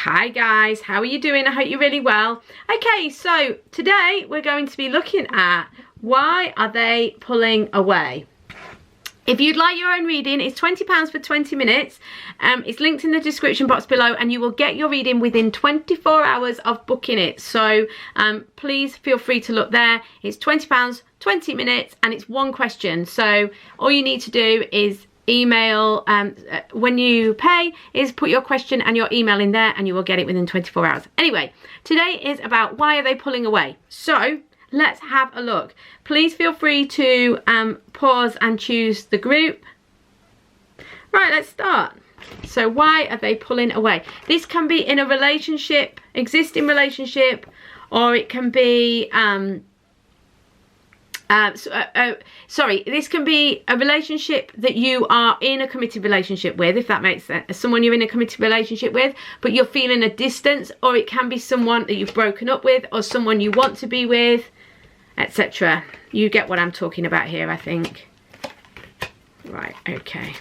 Hi guys, how are you doing? I hope you're really well. Okay, so today we're going to be looking at why are they pulling away. If you'd like your own reading, it's £20 for 20 minutes. It's linked in the description box below, and you will get your reading within 24 hours of booking it. So please feel free to look there. It's £20, 20 minutes, and it's one question. So all you need to do is email, when you pay, is put your question and your email in there, and you will get it within 24 hours. Anyway, today is about why are they pulling away. So let's have a look. Please feel free to pause and choose the group. Right, let's start. So why are they pulling away? This can be in a relationship, existing relationship, or it can be sorry, this can be a relationship that you are in a committed relationship with, if that makes sense. Someone you're in a committed relationship with, but you're feeling a distance, or it can be someone that you've broken up with, or someone you want to be with, etc. You get what I'm talking about here, I think. Right, okay.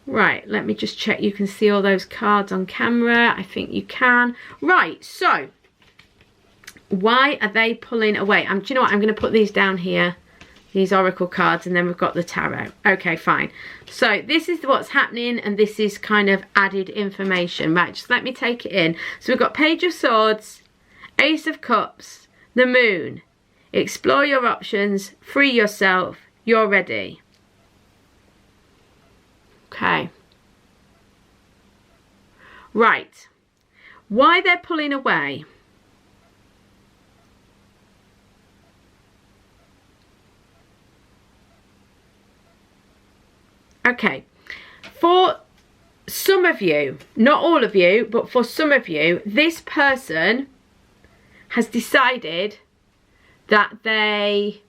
Right, let me just check you can see all those cards on camera. I think you can. Right, so why are they pulling away? Do you know what? I'm going to put these down here, these oracle cards, and then we've got the tarot. Okay, fine. So this is what's happening, and this is kind of added information. Right, just let me take it in. So we've got Page of Swords, Ace of Cups, the Moon. Explore your options, free yourself, you're ready. Okay. Right. Why they're pulling away? Okay, for some of you, not all of you, but for some of you, this person has decided that they,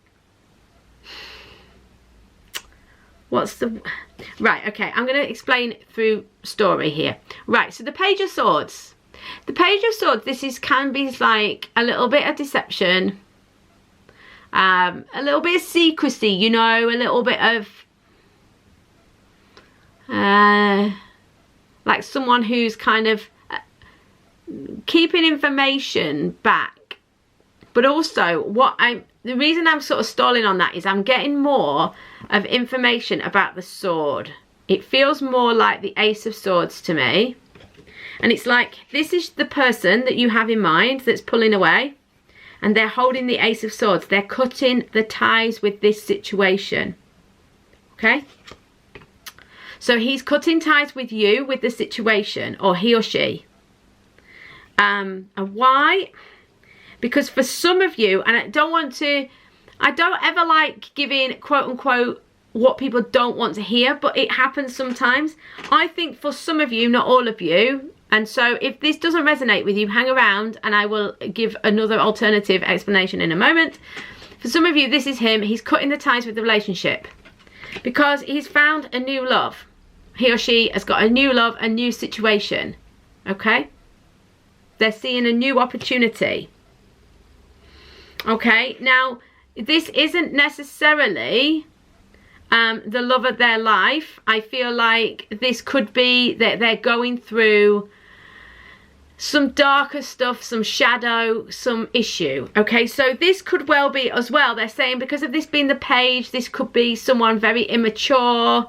right, okay, I'm going to explain through story here. Right, so the Page of Swords. The Page of Swords, can be like a little bit of deception, a little bit of secrecy, you know, a little bit of like someone who's kind of keeping information back. But also the reason I'm sort of stalling on that is I'm getting more of information about the sword. It feels more like the Ace of Swords to me, and it's like this is the person that you have in mind that's pulling away, and they're holding the Ace of Swords. They're cutting the ties with this situation. Okay, so he's cutting ties with you, with the situation, or he or she. And why? Because for some of you, and I don't ever like giving quote unquote what people don't want to hear, but it happens sometimes. I think for some of you, not all of you, and so if this doesn't resonate with you, hang around and I will give another alternative explanation in a moment. For some of you, this is him. He's cutting the ties with the relationship because he's found a new love. He or she has got a new love, a new situation. Okay? They're seeing a new opportunity. Okay? Now, this isn't necessarily the love of their life. I feel like this could be that they're going through some darker stuff, some shadow, some issue. Okay, so this could well be as well. They're saying because of this being the Page, this could be someone very immature.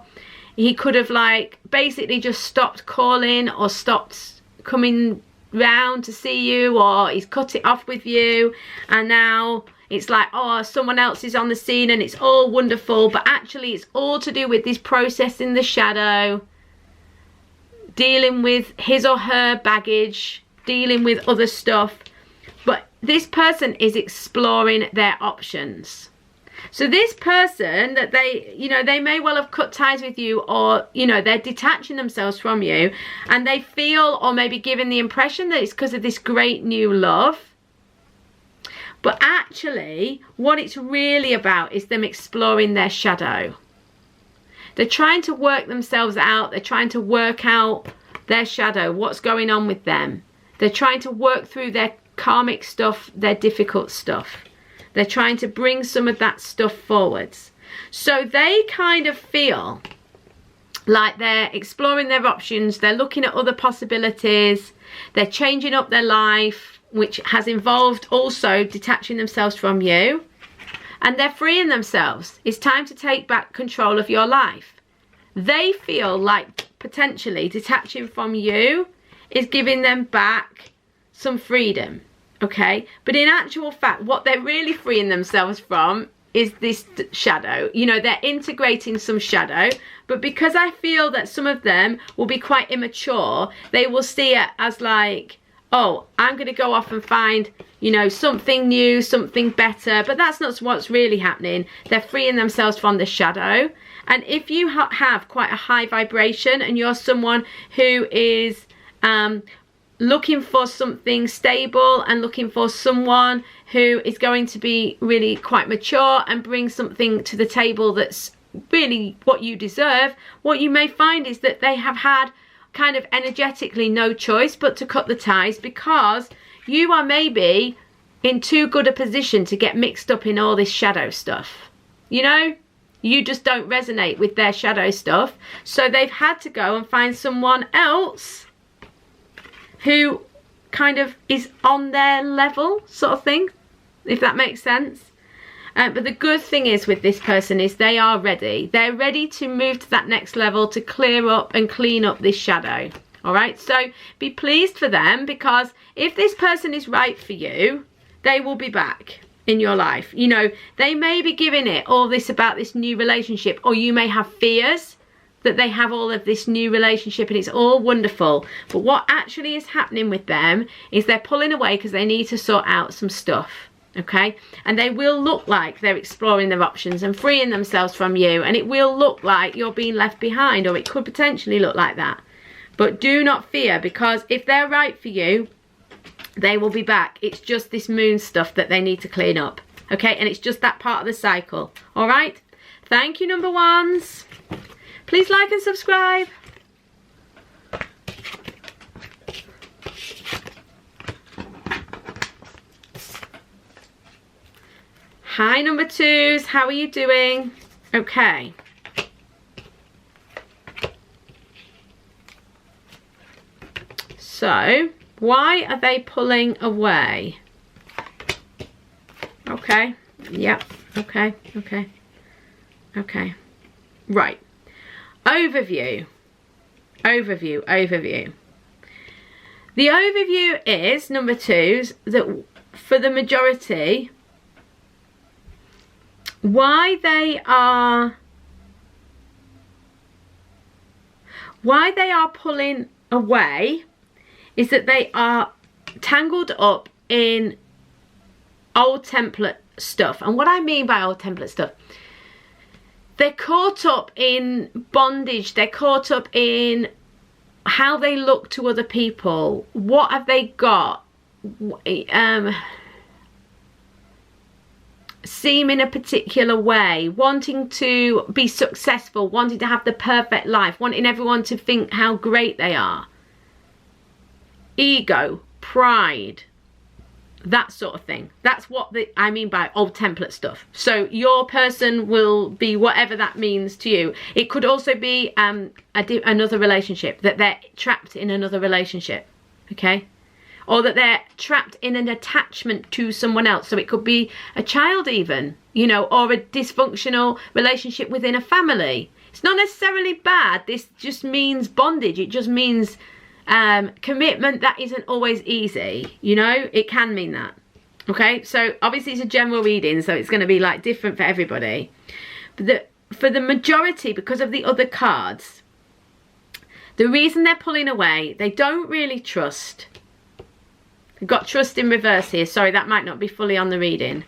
He could have like basically just stopped calling or stopped coming round to see you, or he's cut it off with you, and now it's like, oh, someone else is on the scene and it's all wonderful, but actually it's all to do with this process in the shadow, dealing with his or her baggage, dealing with other stuff. But this person is exploring their options. So this person that they may well have cut ties with you, or, they're detaching themselves from you, and they feel, or maybe given the impression that it's because of this great new love. But actually, what it's really about is them exploring their shadow. They're trying to work themselves out. They're trying to work out their shadow, what's going on with them. They're trying to work through their karmic stuff, their difficult stuff. They're trying to bring some of that stuff forwards. So they kind of feel Like they're exploring their options, they're looking at other possibilities, they're changing up their life, which has involved also detaching themselves from you, and they're freeing themselves. It's time to take back control of your life. They feel like potentially detaching from you is giving them back some freedom, okay? But in actual fact, what they're really freeing themselves from is this shadow. You know, they're integrating some shadow, but because I feel that some of them will be quite immature, they will see it as like, oh, I'm going to go off and find, you know, something new, something better. But that's not what's really happening. They're freeing themselves from the shadow. And if you have quite a high vibration and you're someone who is looking for something stable and looking for someone who is going to be really quite mature and bring something to the table that's really what you deserve, what you may find is that they have had kind of energetically no choice but to cut the ties, because you are maybe in too good a position to get mixed up in all this shadow stuff. You know, you just don't resonate with their shadow stuff, so they've had to go and find someone else who kind of is on their level, sort of thing, if that makes sense. But the good thing is with this person is they are ready. They're ready to move to that next level, to clear up and clean up this shadow. All right, so be pleased for them, because if this person is right for you, they will be back in your life. You know, they may be giving it all this about this new relationship, or you may have fears that they have all of this new relationship and it's all wonderful. But what actually is happening with them is they're pulling away because they need to sort out some stuff. Okay, and they will look like they're exploring their options and freeing themselves from you, and it will look like you're being left behind, or it could potentially look like that. But do not fear, because if they're right for you, they will be back. It's just this moon stuff that they need to clean up. Okay, and it's just that part of the cycle. All right, thank you, number ones. Please like and subscribe. Hi, number twos, how are you doing? Okay. So, why are they pulling away? Okay, yep, okay. Right, overview. The overview is, number twos, that for the majority, why they are pulling away is that they are tangled up in old template stuff. And what I mean by old template stuff, they're caught up in bondage, they're caught up in how they look to other people. What have they got? Seem in a particular way, wanting to be successful, wanting to have the perfect life, wanting everyone to think how great they are. Ego, pride, that sort of thing. That's what I mean by old template stuff. So your person will be whatever that means to you. It could also be another relationship, that they're trapped in another relationship, okay? Or that they're trapped in an attachment to someone else. So it could be a child even, you know, or a dysfunctional relationship within a family. It's not necessarily bad. This just means bondage. It just means commitment that isn't always easy, you know. It can mean that. Okay, so obviously it's a general reading, so it's going to be like different for everybody. But for the majority, because of the other cards, the reason they're pulling away, they don't really trust. We've got trust in reverse here. Sorry, that might not be fully on the reading,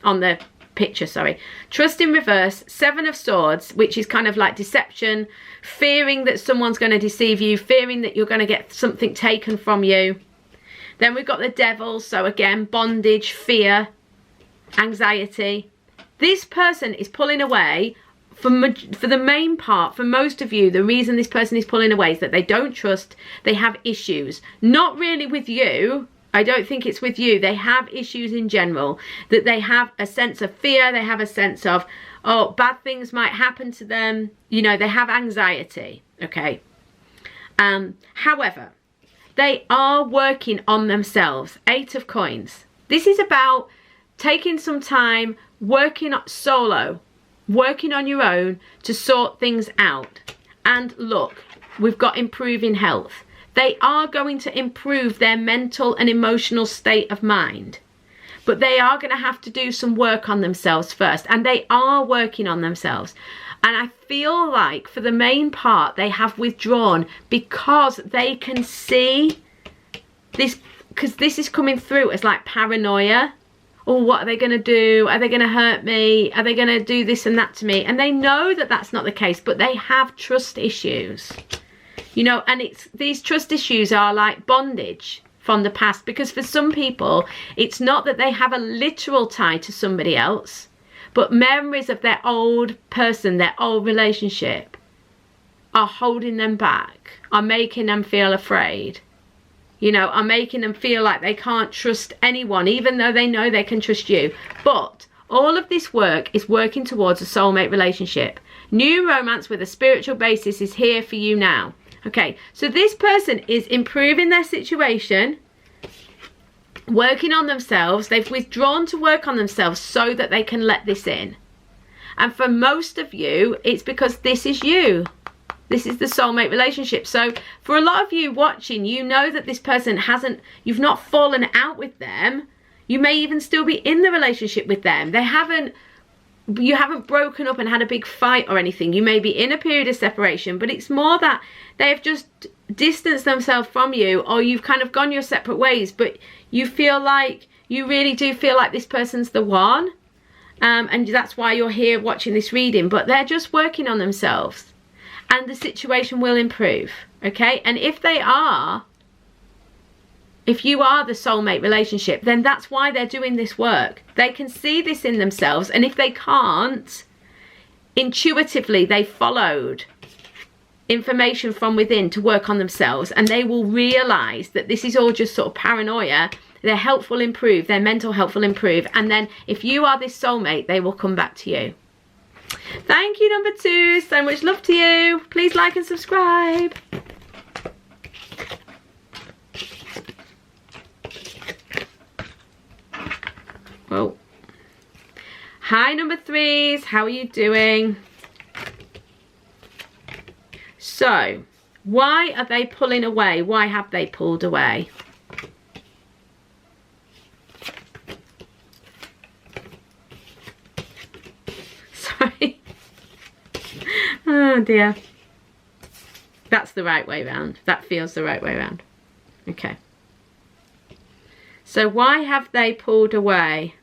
on the picture, sorry. Trust in reverse, 7 of Swords, which is kind of like deception, fearing that someone's going to deceive you, fearing that you're going to get something taken from you. Then we've got the Devil, so again, bondage, fear, anxiety. This person is pulling away for the main part. For most of you, the reason this person is pulling away is that they don't trust, they have issues. Not really with you. I don't think it's with you. They have issues in general, that they have a sense of fear, they have a sense of, oh, bad things might happen to them. You know, they have anxiety. okay? However, they are working on themselves. 8 of Coins. This is about taking some time, working solo, working on your own to sort things out. And look, we've got improving health. They are going to improve their mental and emotional state of mind. But they are going to have to do some work on themselves first. And they are working on themselves. And I feel like for the main part, they have withdrawn because they can see this, because this is coming through as like paranoia. Oh, what are they going to do? Are they going to hurt me? Are they going to do this and that to me? And they know that that's not the case, but they have trust issues. You know, and these trust issues are like bondage from the past, because for some people, it's not that they have a literal tie to somebody else, but memories of their old person, their old relationship, are holding them back, are making them feel afraid. You know, are making them feel like they can't trust anyone, even though they know they can trust you. But all of this work is working towards a soulmate relationship. New romance with a spiritual basis is here for you now. Okay, so this person is improving their situation, working on themselves. They've withdrawn to work on themselves so that they can let this in. And for most of you, it's because this is you. This is the soulmate relationship. So for a lot of you watching, you know that this person you've not fallen out with them. You may even still be in the relationship with them. You haven't broken up and had a big fight or anything. You may be in a period of separation, but it's more that they have just distanced themselves from you, or you've kind of gone your separate ways, but you feel like, you really do feel like this person's the one. And that's why you're here watching this reading, but they're just working on themselves. And the situation will improve, okay? And if you are the soulmate relationship, then that's why they're doing this work. They can see this in themselves, and if they can't, intuitively they followed information from within to work on themselves, and they will realize that this is all just sort of paranoia. Their health will improve, their mental health will improve, and then if you are this soulmate, they will come back to you. Thank you, number 2. So much love to you. Please like and subscribe. Whoa. Hi, number 3s. How are you doing? So, why are they pulling away? Why have they pulled away? Sorry. Oh dear. That's the right way round. That feels the right way round. Okay. So why have they pulled away?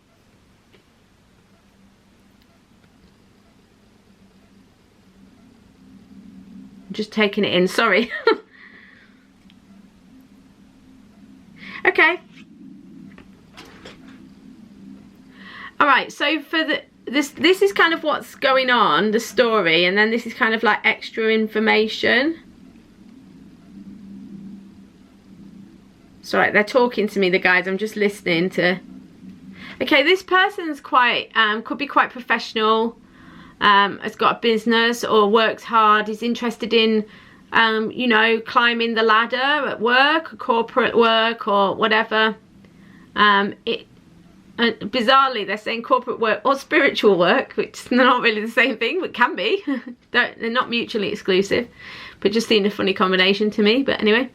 I'm just taking it in, sorry. Okay. All right, so for this is kind of what's going on, the story, and then this is kind of like extra information. Sorry, they're talking to me, the guys. I'm just listening to. Okay, this person's quite could be quite professional. Has got a business or works hard. Is interested in you know, climbing the ladder at work, corporate work or whatever. Bizarrely, they're saying corporate work or spiritual work, which is not really the same thing, but can be. They're not mutually exclusive, but just seemed a funny combination to me. But anyway,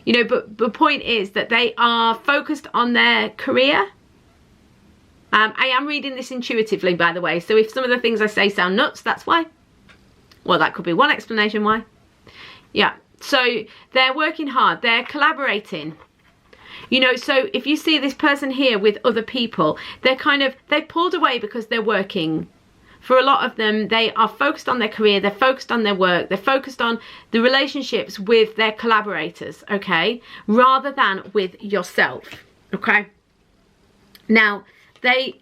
you know, but the point is that they are focused on their career. I am reading this intuitively, by the way, so if some of the things I say sound nuts, that's why. Well, that could be one explanation why. Yeah, so they're working hard, they're collaborating. You know, so if you see this person here with other people, they've pulled away because they're working. For a lot of them, they are focused on their career, they're focused on their work, they're focused on the relationships with their collaborators, okay? Rather than with yourself, okay? Now,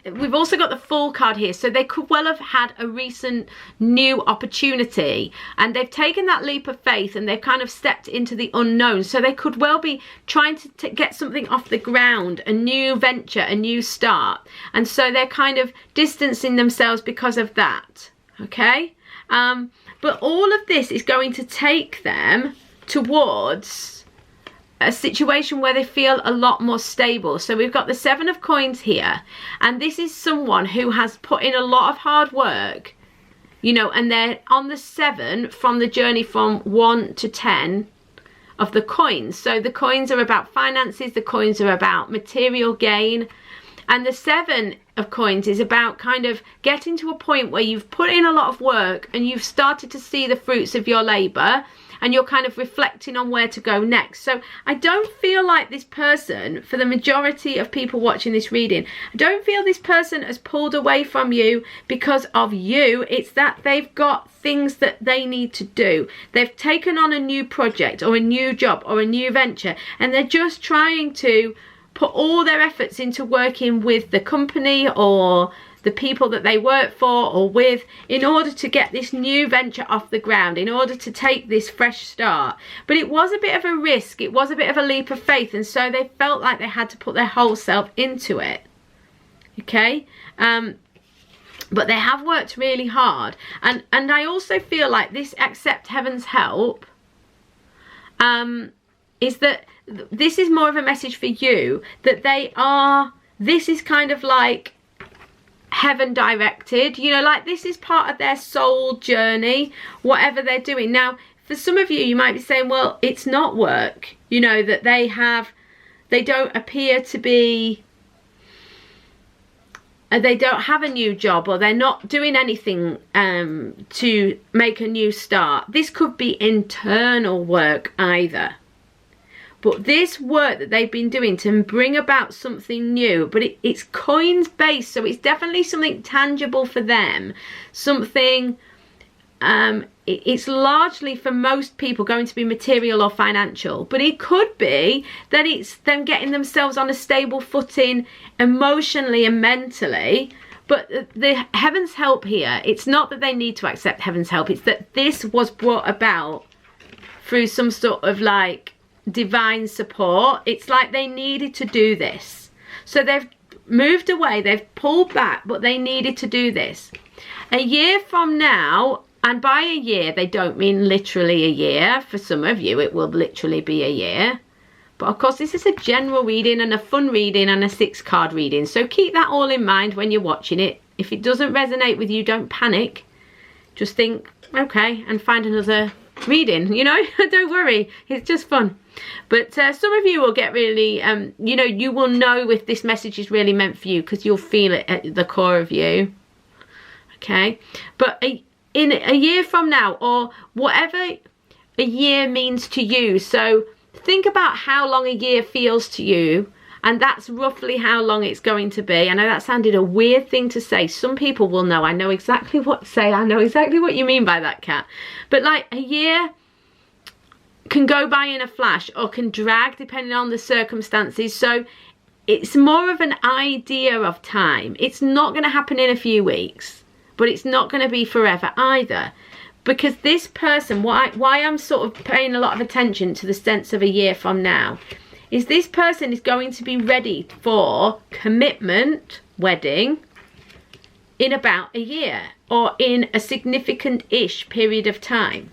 we've also got the Fool card here, so they could well have had a recent new opportunity and they've taken that leap of faith and they've kind of stepped into the unknown. So they could well be trying to get something off the ground, a new venture, a new start, and so they're kind of distancing themselves because of that, okay? But all of this is going to take them towards a situation where they feel a lot more stable. So we've got the 7 of coins here, and this is someone who has put in a lot of hard work, you know, and they're on the 7 from the journey from 1 to 10 of the coins. So the coins are about finances, the coins are about material gain, and the 7 of coins is about kind of getting to a point where you've put in a lot of work and you've started to see the fruits of your labor, and you're kind of reflecting on where to go next. So I don't feel like this person, for the majority of people watching this reading, I don't feel this person has pulled away from you because of you. It's that they've got things that they need to do. They've taken on a new project or a new job or a new venture, and they're just trying to put all their efforts into working with the company or the people that they work for or with, in order to get this new venture off the ground, in order to take this fresh start. But it was a bit of a risk, it was a bit of a leap of faith, and so they felt like they had to put their whole self into it. Okay, but they have worked really hard, and I also feel like this accept heaven's help is that this is more of a message for you, that they are, this is kind of like heaven directed, you know, like this is part of their soul journey, whatever they're doing. Now, for some of you, you might be saying, well, it's not work, you know, that they don't appear to be, they don't have a new job, or they're not doing anything to make a new start. This could be internal work either. But this work that they've been doing to bring about something new, but it's coins based, so it's definitely something tangible for them. Something, it's largely for most people going to be material or financial. But it could be that it's them getting themselves on a stable footing emotionally and mentally. But the heaven's help here, it's not that they need to accept heaven's help. It's that this was brought about through some sort of like divine support. It's like they needed to do this, so they've moved away, they've pulled back, but they needed to do this. A year from now, and by a year they don't mean literally a year, for some of you it will literally be a year, but of course this is a general reading and a fun reading and a 6-card reading, so keep that all in mind when you're watching it. If it doesn't resonate with you, don't panic, just think okay and find another reading, you know. Don't worry, it's just fun. But some of you will get really you know, you will know if this message is really meant for you, because you'll feel it at the core of you. Okay, but in a year from now, or whatever a year means to you, so think about how long a year feels to you, and that's roughly how long it's going to be. I know that sounded a weird thing to say. Some people will know. I know exactly what to say. I know exactly what you mean by that, Kat. But like, a year can go by in a flash, or can drag depending on the circumstances. So it's more of an idea of time. It's not going to happen in a few weeks, but it's not going to be forever either. Because this person, why I'm sort of paying a lot of attention to the sense of a year from now, is this person is going to be ready for commitment, wedding, in about a year, or in a significant-ish period of time.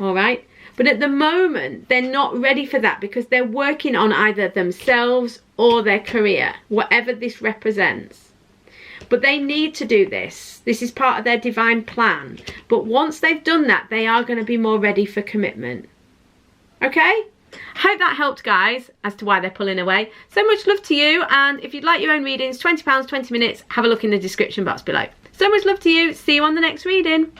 All right? But at the moment, they're not ready for that, because they're working on either themselves or their career, whatever this represents. But they need to do this. This is part of their divine plan. But once they've done that, they are going to be more ready for commitment. Okay? I hope that helped, guys, as to why they're pulling away. So much love to you. And if you'd like your own readings, £20, 20 minutes, have a look in the description box below. So much love to you. See you on the next reading.